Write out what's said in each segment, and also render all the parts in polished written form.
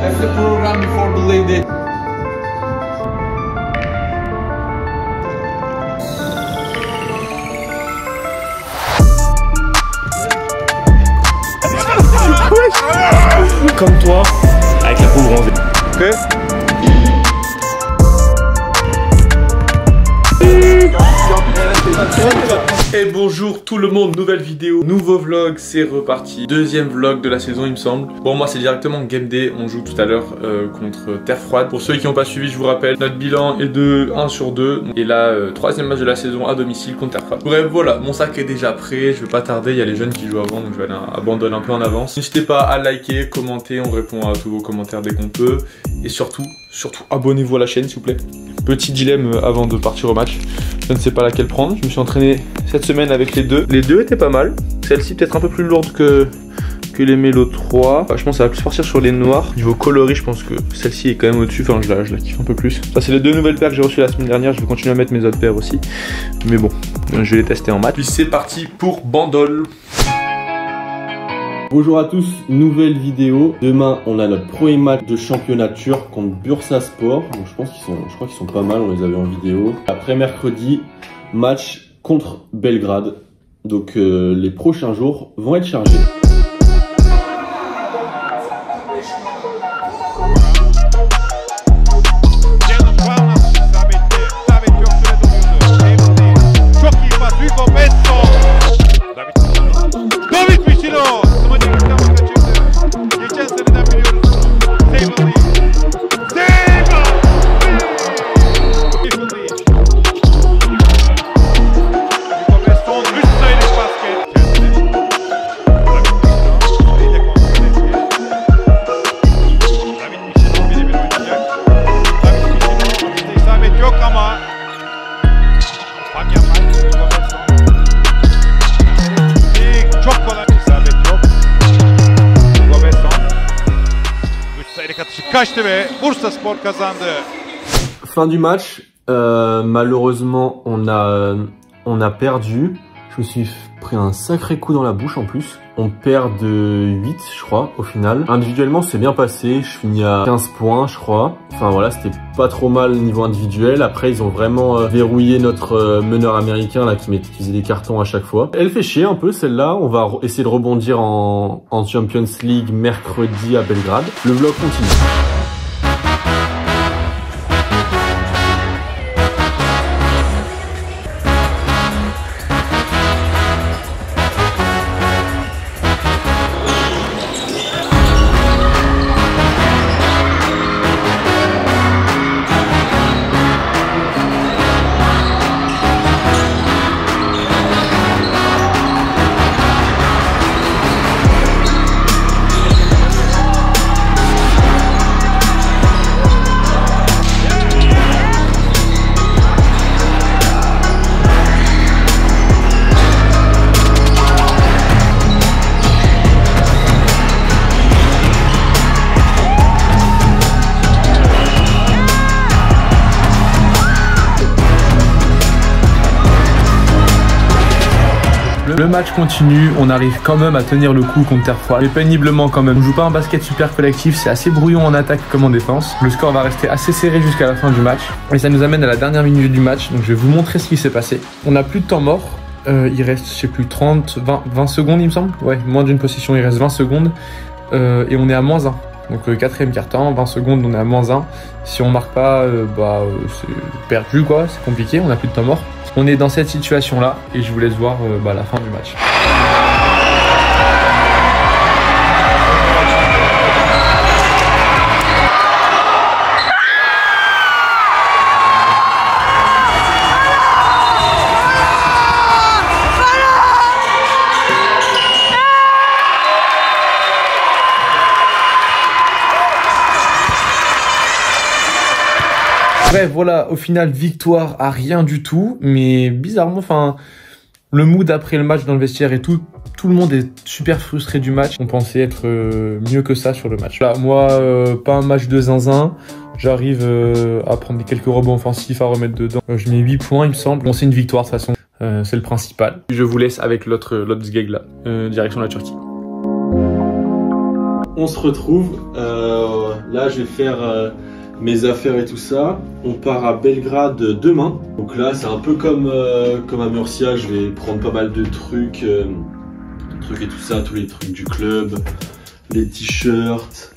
That's the program for the lady. Comme toi, avec la peau bronzée. Ok. Et bonjour tout le monde, nouvelle vidéo, nouveau vlog, c'est reparti. Deuxième vlog de la saison il me semble. Bon moi c'est directement Game Day, on joue tout à l'heure contre Terre Froide. Pour ceux qui n'ont pas suivi, je vous rappelle, notre bilan est de 1 sur 2. Et là, troisième match de la saison à domicile contre Terre Froide. Bref voilà, mon sac est déjà prêt, je vais pas tarder, il y a les jeunes qui jouent avant, donc je vais aller abandonner un peu en avance. N'hésitez pas à liker, commenter, on répond à tous vos commentaires dès qu'on peut. Et surtout abonnez-vous à la chaîne s'il vous plaît. Petit dilemme avant de partir au match. Je ne sais pas laquelle prendre. Je me suis entraîné cette semaine avec les deux. Les deux étaient pas mal. Celle-ci peut-être un peu plus lourde que les Mélo 3. Je pense que ça va plus partir sur les noirs. Niveau coloris, je pense que celle-ci est quand même au-dessus. Enfin, je la kiffe un peu plus. Ça, c'est les deux nouvelles paires que j'ai reçues la semaine dernière. Je vais continuer à mettre mes autres paires aussi. Mais bon, je vais les tester en match. Puis c'est parti pour Bandol. Bonjour à tous, nouvelle vidéo. Demain, on a notre premier match de championnat turc contre Bursaspor. Donc je crois qu'ils sont pas mal, on les avait en vidéo. Après mercredi, match contre Belgrade. Donc les prochains jours vont être chargés. Bursaspor kazandı. Fin du match, malheureusement on a perdu. Je me suis pris un sacré coup dans la bouche en plus. On perd de 8 je crois au final. Individuellement c'est bien passé, je finis à 15 points je crois. Enfin voilà, c'était pas trop mal au niveau individuel. Après ils ont vraiment verrouillé notre meneur américain là qui faisait des cartons à chaque fois. Elle fait chier un peu celle-là. On va essayer de rebondir en Champions League mercredi à Belgrade. Le vlog continue. Le match continue, on arrive quand même à tenir le coup contre Terre Froide, mais péniblement quand même. On joue pas un basket super collectif, c'est assez brouillon en attaque comme en défense. Le score va rester assez serré jusqu'à la fin du match. Et ça nous amène à la dernière minute du match, donc je vais vous montrer ce qui s'est passé. On n'a plus de temps mort, il reste, je sais plus, 30, 20 secondes il me semble. Ouais, moins d'une possession, il reste 20 secondes. Et on est à -1. Donc quatrième quart-temps, 20 secondes, on est à -1. Si on marque pas, c'est perdu quoi, c'est compliqué, on n'a plus de temps mort. On est dans cette situation là et je vous laisse voir la fin du match. Bref, voilà, au final, victoire à rien du tout, mais bizarrement, enfin, le mood après le match dans le vestiaire et tout le monde est super frustré du match. On pensait être mieux que ça sur le match. Là, moi, pas un match de zinzin. J'arrive à prendre quelques rebonds offensifs, à remettre dedans. Je mets 8 points, il me semble. Bon, c'est une victoire de toute façon. C'est le principal. Je vous laisse avec l'autre sgeg là, direction la Turquie. on se retrouve. Là, je vais faire mes affaires et tout ça. On part à Belgrade demain. Donc là, c'est un peu comme à Murcia. Je vais prendre pas mal de trucs et tout ça, tous les trucs du club, les t-shirts,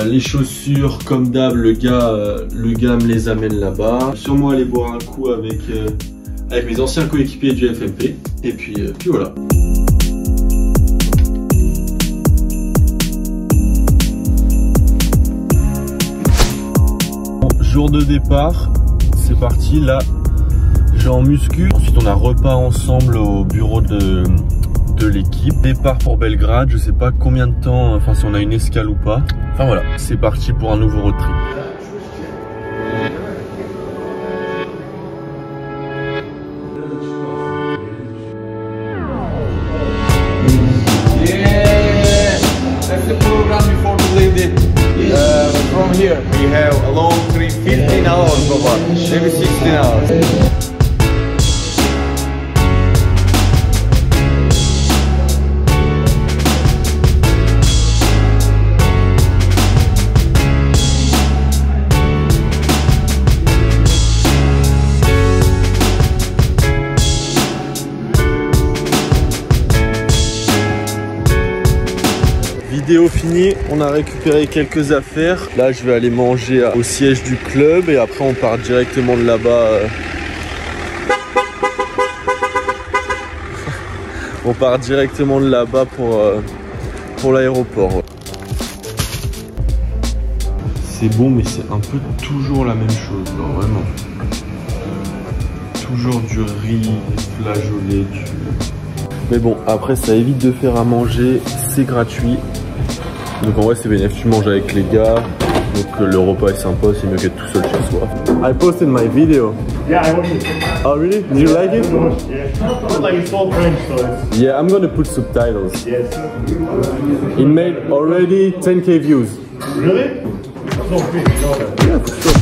les chaussures. Comme d'hab, le gars me les amène là-bas. Sûrement aller boire un coup avec mes anciens coéquipiers du FMP. Et puis voilà. Jour de départ, c'est parti. Là, j'ai en muscu. Ensuite, on a repas ensemble au bureau de l'équipe. Départ pour Belgrade, je sais pas combien de temps, enfin si on a une escale ou pas. Enfin voilà, c'est parti pour un nouveau road trip. From here we have a long trip, 15 hours over, maybe 16 hours. Vidéo finie, on a récupéré quelques affaires. Là, je vais aller manger au siège du club et après on part directement de là-bas. On part directement de là-bas pour l'aéroport. C'est bon, mais c'est un peu toujours la même chose, genre, vraiment. Toujours du riz, flageolé, Mais bon, après ça évite de faire à manger, c'est gratuit. Donc en vrai c'est bénéf, tu manges avec les gars, donc le repas est sympa, c'est mieux qu'être tout seul chez soi. I posted my video. Yeah, I watched it. Oh really? Did you like it? Yeah. Like it's all French, so it's... Yeah, I'm gonna put subtitles. Yes. It made already 10k views. Really? That's not big, you know that. Yeah, for sure.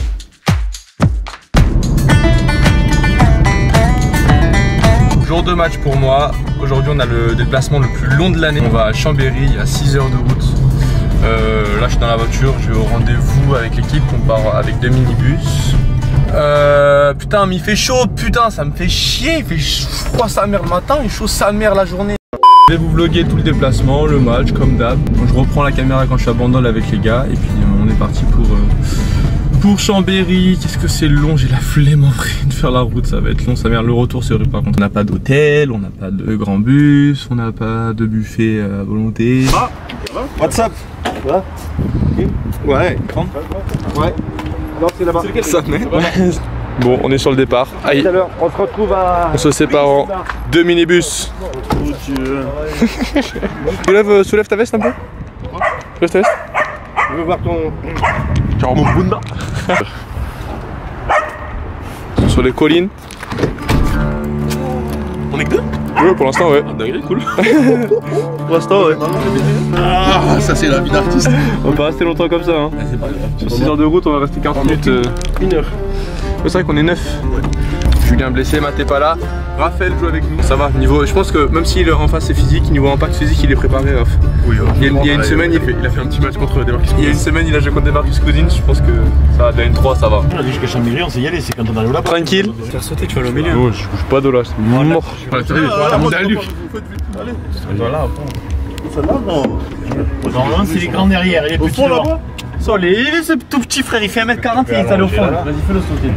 Jour de match pour moi. Aujourd'hui, on a le déplacement le plus long de l'année. On va à Chambéry, il y a 6 heures de route. Là, je suis dans la voiture, je vais au rendez-vous avec l'équipe. On part avec 2 minibus. Putain, mais il fait chaud, putain, ça me fait chier. Il fait froid sa mère le matin et chaud sa mère la journée. Je vais vous vlogger tout le déplacement, le match, comme d'hab. Je reprends la caméra quand je suis à Bandol avec les gars. Et puis, on est parti pour Chambéry. Qu'est-ce que c'est long, j'ai la flemme en vrai de faire la route, ça va être long sa mère. Le retour c'est horrible par contre, on n'a pas d'hôtel, on n'a pas de grand bus, on n'a pas de buffet à volonté. Ah, what's up? Quoi? Ouais, ouais. Non, c'est là-bas. Ça venait. Bon, on est sur le départ. Aïe. On se retrouve à... On se sépare en 2 minibus. Oh Dieu. Soulève ta veste un peu. Soulève ta veste. Je veux voir ton... Genre mon bunda. Sur les collines. On est que deux? Ouais, pour l'instant, ouais. Dingue, cool. Pour l'instant, ouais. Ah, ça c'est la vie d'artiste. On va pas rester longtemps comme ça. Hein. Sur 6 heures de route, on va rester 40 minutes. 1 heure. C'est vrai qu'on est 9. Ouais. Julien blessé, Matt est pas là. Raphaël joue avec nous. Ça va, niveau. Je pense que même s'il en face c'est physique, niveau impact physique, il est préparé. Oui, il y a une semaine, il a fait un petit match contre Demarcus. Il y a une semaine, il a joué contre Demarcus Cousins. Je pense que ça va, de la N3, ça va. On a dit jusqu'à Chambéry, on sait y aller, c'est quand on arrive là. Tranquille. Faire sauter, tu vas aller au milieu. Oh, je bouge pas de là, c'est mort. Voilà, celle-là, non. Normalement, c'est les grands derrière, il est petit devant. Ce tout petit frère, il fait 1m40, il est allé au fond. Vas-y, fais-le sauter.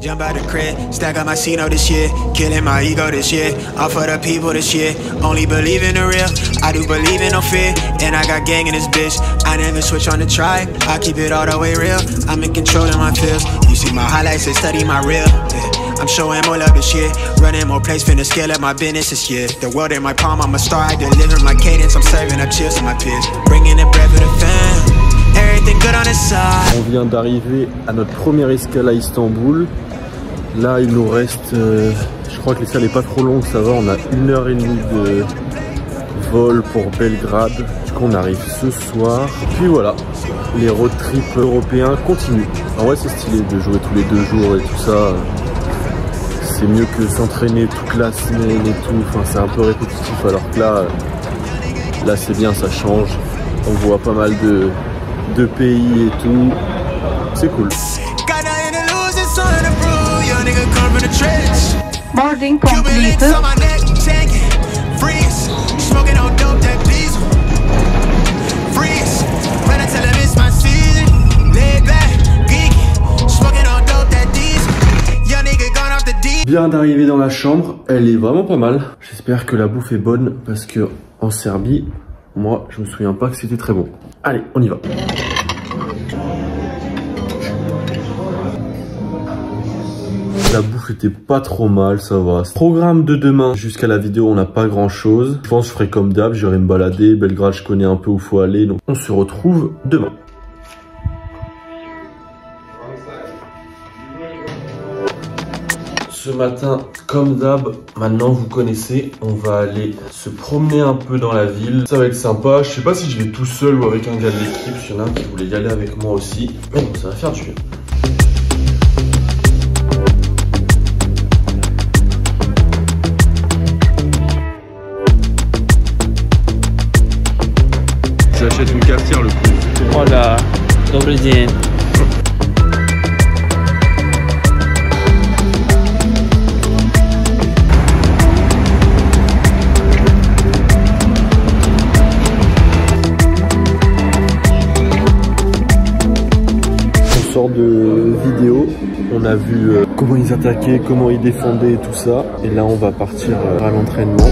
Jump out the crib, stack up my C-note this year, killing my ego this year, all for the people this year, only believe in the real, I do believe in no fear, and I got gang in this bitch, I never switch on the tribe, I keep it all the way real, I'm in control of my feels, you see my highlights and study my real, yeah. I'm showing more love this year, running more plays, finna scale up my business this year, the world in my palm, I'm a star, I deliver my cadence, I'm serving up chills to my peers, bringing the bread for the fam, everything good on the side. vient d'arriver à notre première escale à Istanbul. Là, il nous reste, je crois que l'escale n'est pas trop longue, ça va, on a 1h30 de vol pour Belgrade. Du coup, on arrive ce soir. Puis voilà, les road trips européens continuent. En vrai, c'est stylé de jouer tous les 2 jours et tout ça. C'est mieux que s'entraîner toute la semaine et tout. Enfin, c'est un peu répétitif, alors que là c'est bien, ça change. On voit pas mal de pays et tout. C'est cool. Boarding completed. Bien d'arriver dans la chambre, elle est vraiment pas mal. J'espère que la bouffe est bonne parce que en Serbie, moi je me souviens pas que c'était très bon. Allez, on y va. La bouffe était pas trop mal, ça va. Programme de demain, jusqu'à la vidéo on n'a pas grand chose. Je pense que je ferai comme d'hab, j'irai me balader. Belgrade je connais un peu où faut aller, donc on se retrouve demain. Ce matin, comme d'hab, maintenant vous connaissez, on va aller se promener un peu dans la ville. Ça va être sympa, je sais pas si je vais tout seul ou avec un gars de l'équipe, il y en a un qui voulait y aller avec moi aussi. Mais bon, ça va faire du bien. J'achète une cafetière le coup. Voilà, dobry dzień. De vidéo, on a vu comment ils attaquaient, comment ils défendaient et tout ça, et là on va partir à l'entraînement.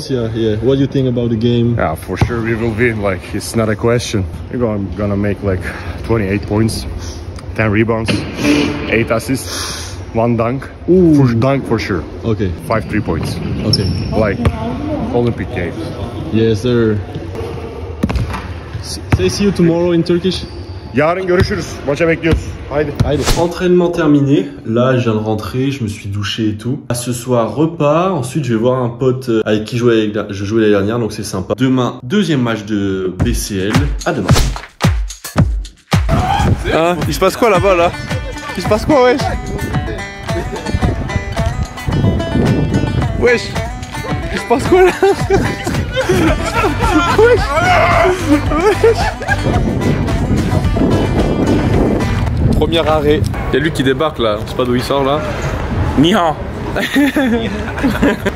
Yeah. What do you think about the game? Yeah, for sure we will win. Like, it's not a question. We're gonna make like 28 points, 10 rebounds, 8 assists, 1 dunk. Ooh. Dunk for sure. Okay. 5 3 points. Okay. Like Olympic Games. Yes, sir. Say see you tomorrow in Turkish. Yarın görüşürüz. Maça bekliyoruz. Haydi. Haydi. Entraînement terminé. Là, je viens de rentrer, je me suis douché et tout. Ce soir, repas. Ensuite, je vais voir un pote avec qui je jouais l'année dernière, donc c'est sympa. Demain, deuxième match de BCL. À demain. Hein, il se passe quoi là-bas là? Il se passe quoi, wesh? Wesh, il se passe quoi là? Wesh. Premier arrêt. Il y a lui qui débarque là, on sait pas d'où il sort là. Nihan.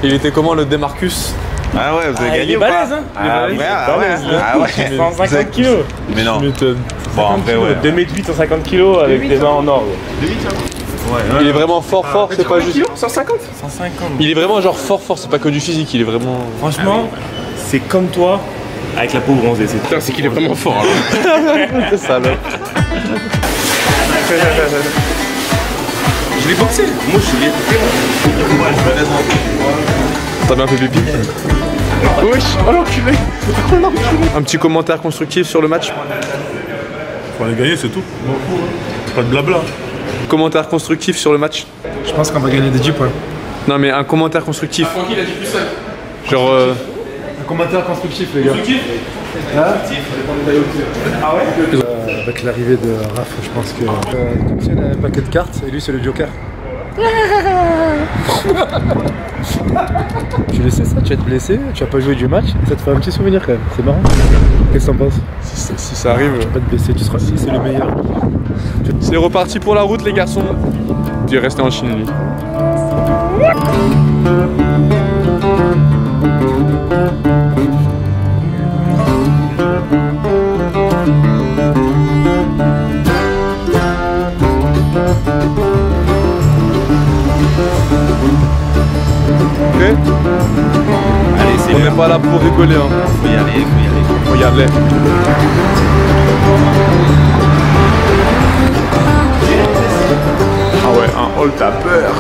Il était comment le Demarcus? Ah ouais, vous avez gagné il est ou pas? balèze, hein? Ah ouais, ah ouais. 150 kilos. Mais non. Bon, en vrai, ouais. 2m8, 150 kilos avec des mains en or. Il est vraiment fort, c'est pas juste. 150. Il est vraiment genre fort, c'est pas que du physique, il est vraiment. Franchement, c'est comme toi avec la peau bronzée. Putain, c'est qu'il est vraiment fort. C'est ça là. Je l'ai boxé. Moi, je l'ai boxé. T'as bien fait pipi. Wesh, oh l'enculé. Un petit commentaire constructif sur le match. Faut aller gagner, c'est tout. Pas de blabla. Commentaire constructif sur le match. Je pense qu'on va gagner des 10 points. Non mais un commentaire constructif. Tranquille, il a dit plus seul. Genre Un commentaire constructif les gars. Constructif. Ah ouais. Avec l'arrivée de Raph, je pense que Thompson a un paquet de cartes et lui c'est le joker. Tu le sais ça, tu vas te blesser, tu vas pas jouer du match, ça te fait un petit souvenir quand même, c'est marrant. Qu'est-ce que t'en penses? Si ça arrive, tu vas pas te blesser, tu seras ici, c'est le meilleur. C'est reparti pour la route les garçons. Tu es resté en Chine lui. Okay. Allez, c'est on n'est pas là pour rigoler hein. Faut y aller, faut y aller. Regarde-les. Ah ouais, un hold à peur.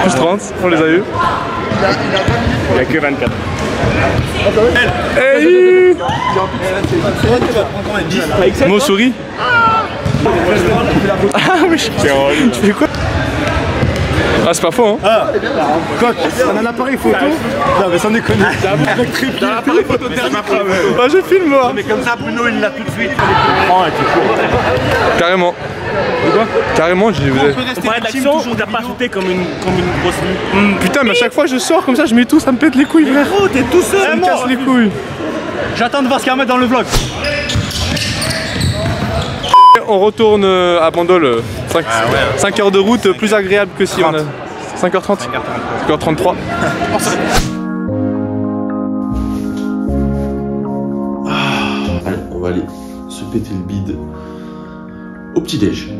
Plus 30, on les a eu. Il n'y a que 24. Hey Mo souris. Ah oui, tu fais quoi? Ah c'est pas faux hein. Ah, coach, on a un appareil photo. Non mais sans déconner. T'as l'appareil photo derrière. Ah je filme moi. Mais comme ça Bruno il l'a tout de suite. Carrément. Quoi? Carrément, j'ai. On parlait d'action, on t'a pas shooté comme une grosse nuit. Putain, mais à chaque fois je sors comme ça, je mets tout, ça me pète les couilles, frère. Oh, t'es tout seul, ça me casse les couilles. J'attends de voir ce qu'il y a à mettre dans le vlog. On retourne à Bandol, 5 heures de route, plus agréable que si 30. On a. 5h30 5h33. Allez, on va aller se péter le bide au petit-déj.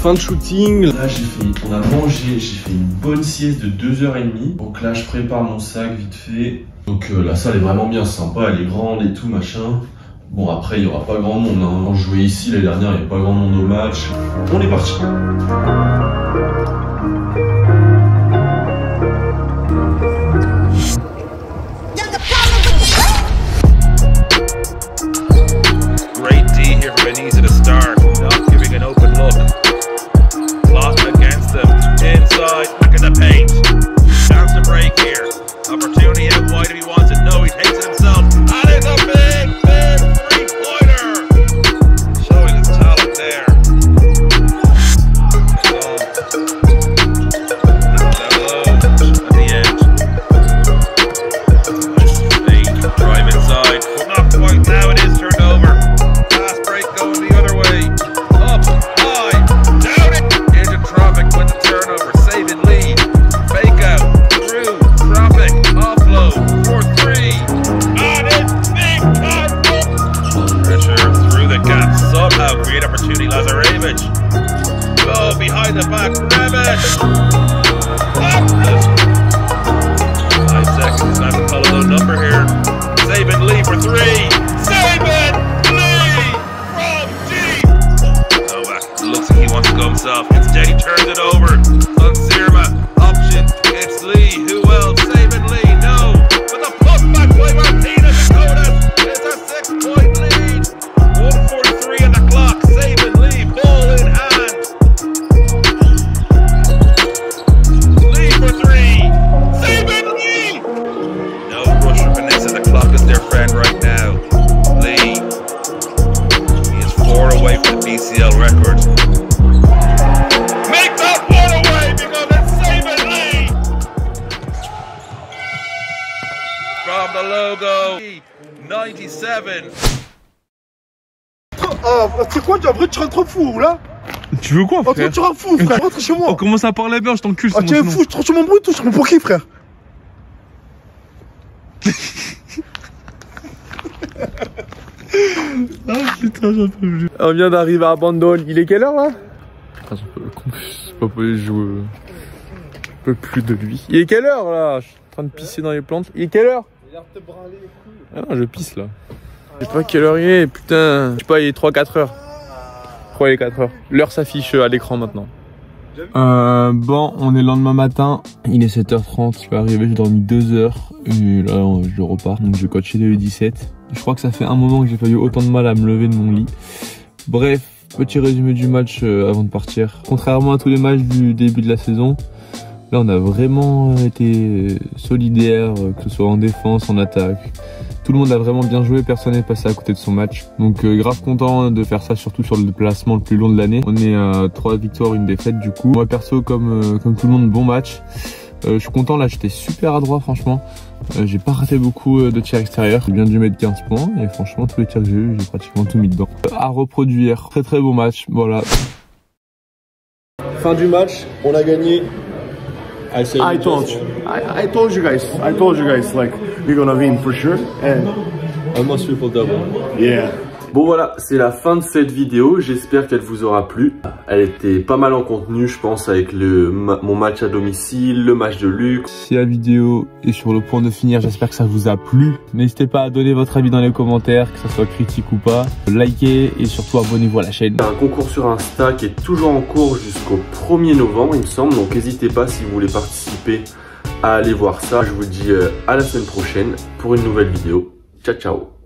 Fin de shooting, là on a mangé, j'ai fait une bonne sieste de 2h30. Donc là je prépare mon sac vite fait. Donc la salle est vraiment bien sympa, elle est grande et tout machin. Bon après il n'y aura pas grand monde, hein. Quand je jouais ici l'année dernière il n'y avait pas grand monde au match. On est parti. Great D here for Benitez to start, not giving an open look. Lost against them, inside, back in the paint. Chance to break here. Opportunity out wide if he wants it. No, he takes it himself. And it's a big three-pointer. Showing his talent there. from the logo. 97. Ah, c'est quoi, après tu rentres fou là? Tu veux quoi, frère? Tu rentres fou, frère, rentre chez moi. On commence à parler bien, je t'encule. Ah, tu es fou, je tranche mon bruit, tout sur mon pour qui, frère? Ah putain, j'en peux plus. On vient d'arriver à Bandon. Il est quelle heure là? Putain, c'est pas possible, je peux plus de lui. Il est quelle heure là? Je suis en train de pisser dans les plantes. Il est quelle heure? Il a l'air de te branler les couilles. Ah non, je pisse là. Je sais pas quelle heure il est, putain. Je sais pas, il est 3-4 heures. Je crois il est 4 heures. L'heure s'affiche à l'écran maintenant. Bon, on est le lendemain matin. Il est 7h30. Je suis arrivé, j'ai dormi 2 heures. Et là, je repars. Donc, je coach dès le 17. Je crois que ça fait un moment que j'ai pas eu autant de mal à me lever de mon lit. Bref, petit résumé du match avant de partir. Contrairement à tous les matchs du début de la saison, là on a vraiment été solidaires, que ce soit en défense, en attaque. Tout le monde a vraiment bien joué, personne n'est passé à côté de son match. Donc grave content de faire ça, surtout sur le placement le plus long de l'année. On est à 3 victoires, 1 défaite du coup. Moi perso, comme tout le monde, bon match. Je suis content, là j'étais super adroit franchement. J'ai pas raté beaucoup de tirs extérieurs. J'ai bien dû mettre 15 points et franchement tous les tirs que j'ai eu, j'ai pratiquement tout mis dedans. À reproduire, très bon match, voilà. Fin du match, on a gagné. I told you guys, like, we're gonna win for sure. And almost triple double. Yeah. Bon voilà, c'est la fin de cette vidéo, j'espère qu'elle vous aura plu. Elle était pas mal en contenu, je pense, avec mon match à domicile, le match de Luc. Si la vidéo est sur le point de finir, j'espère que ça vous a plu. N'hésitez pas à donner votre avis dans les commentaires, que ça soit critique ou pas. Likez et surtout abonnez-vous à la chaîne. Il y a un concours sur Insta qui est toujours en cours jusqu'au 1er novembre, il me semble. Donc n'hésitez pas si vous voulez participer à aller voir ça. Je vous dis à la semaine prochaine pour une nouvelle vidéo. Ciao, ciao.